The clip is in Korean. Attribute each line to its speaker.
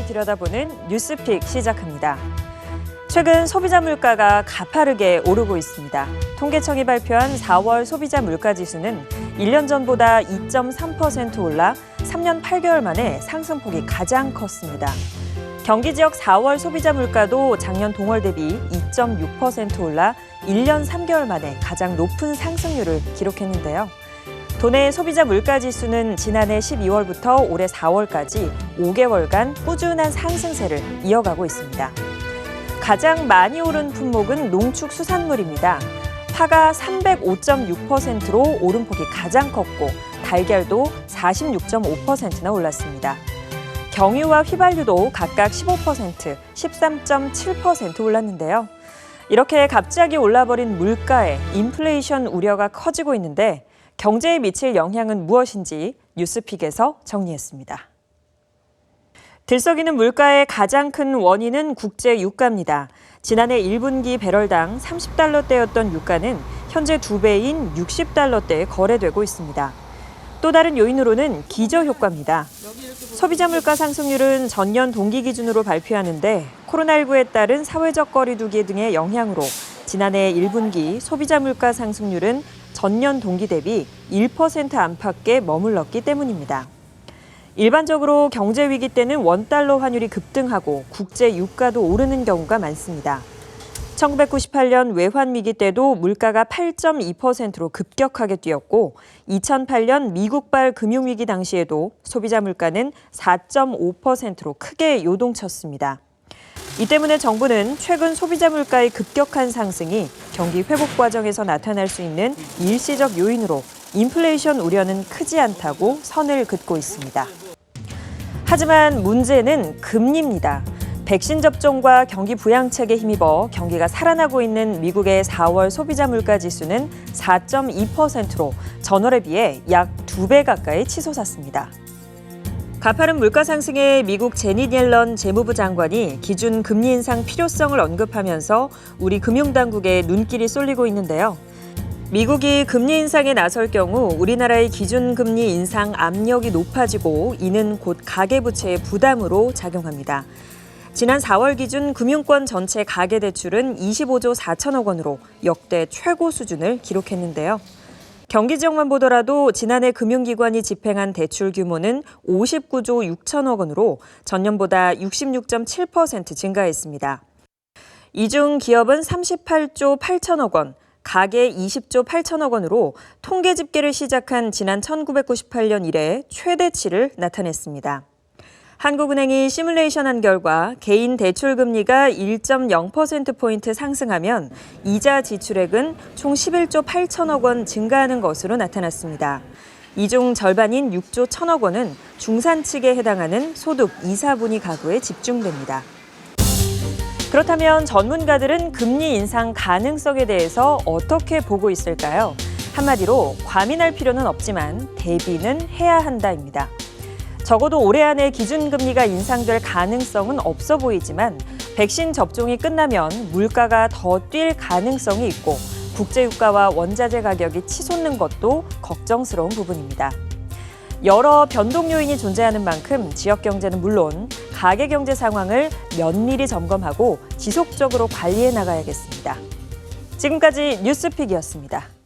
Speaker 1: 들여다보는 뉴스픽 시작합니다. 최근 소비자 물가가 가파르게 오르고 있습니다. 통계청이 발표한 4월 소비자 물가 지수는 1년 전보다 2.3% 올라 3년 8개월 만에 상승폭이 가장 컸습니다. 경기 지역 4월 소비자 물가도 작년 동월 대비 2.6% 올라 1년 3개월 만에 가장 높은 상승률을 기록했는데요. 도내 소비자 물가 지수는 지난해 12월부터 올해 4월까지 5개월간 꾸준한 상승세를 이어가고 있습니다. 가장 많이 오른 품목은 농축수산물입니다. 파가 305.6%로 오름폭이 가장 컸고 달걀도 46.5%나 올랐습니다. 경유와 휘발유도 각각 15%, 13.7% 올랐는데요. 이렇게 갑자기 올라버린 물가에 인플레이션 우려가 커지고 있는데 경제에 미칠 영향은 무엇인지 뉴스픽에서 정리했습니다. 들썩이는 물가의 가장 큰 원인은 국제 유가입니다. 지난해 1분기 배럴당 30달러대였던 유가는 현재 2배인 60달러대에 거래되고 있습니다. 또 다른 요인으로는 기저효과입니다. 소비자 물가 상승률은 전년 동기 기준으로 발표하는데 코로나19에 따른 사회적 거리두기 등의 영향으로 지난해 1분기 소비자 물가 상승률은 전년 동기 대비 1% 안팎에 머물렀기 때문입니다. 일반적으로 경제 위기 때는 원달러 환율이 급등하고 국제 유가도 오르는 경우가 많습니다. 1998년 외환 위기 때도 물가가 8.2%로 급격하게 뛰었고 2008년 미국발 금융위기 당시에도 소비자 물가는 4.5%로 크게 요동쳤습니다. 이 때문에 정부는 최근 소비자 물가의 급격한 상승이 경기 회복 과정에서 나타날 수 있는 일시적 요인으로 인플레이션 우려는 크지 않다고 선을 긋고 있습니다. 하지만 문제는 금리입니다. 백신 접종과 경기 부양책에 힘입어 경기가 살아나고 있는 미국의 4월 소비자 물가 지수는 4.2%로 전월에 비해 약 2배 가까이 치솟았습니다. 가파른 물가 상승에 미국 제닛 옐런 재무부 장관이 기준 금리 인상 필요성을 언급하면서 우리 금융당국에 눈길이 쏠리고 있는데요. 미국이 금리 인상에 나설 경우 우리나라의 기준금리 인상 압력이 높아지고 이는 곧 가계부채의 부담으로 작용합니다. 지난 4월 기준 금융권 전체 가계대출은 25조 4천억 원으로 역대 최고 수준을 기록했는데요. 경기 지역만 보더라도 지난해 금융기관이 집행한 대출 규모는 59조 6천억 원으로 전년보다 66.7% 증가했습니다. 이 중 기업은 38조 8천억 원, 가계 20조 8천억 원으로 통계 집계를 시작한 지난 1998년 이래 최대치를 나타냈습니다. 한국은행이 시뮬레이션한 결과 개인 대출 금리가 1.0%포인트 상승하면 이자 지출액은 총 11조 8천억 원 증가하는 것으로 나타났습니다. 이 중 절반인 6조 1천억 원은 중산층에 해당하는 소득 2, 4분위 가구에 집중됩니다. 그렇다면 전문가들은 금리 인상 가능성에 대해서 어떻게 보고 있을까요? 한마디로 과민할 필요는 없지만 대비는 해야 한다입니다. 적어도 올해 안에 기준금리가 인상될 가능성은 없어 보이지만 백신 접종이 끝나면 물가가 더 뛸 가능성이 있고 국제유가와 원자재 가격이 치솟는 것도 걱정스러운 부분입니다. 여러 변동 요인이 존재하는 만큼 지역 경제는 물론 가계 경제 상황을 면밀히 점검하고 지속적으로 관리해 나가야겠습니다. 지금까지 뉴스픽이었습니다.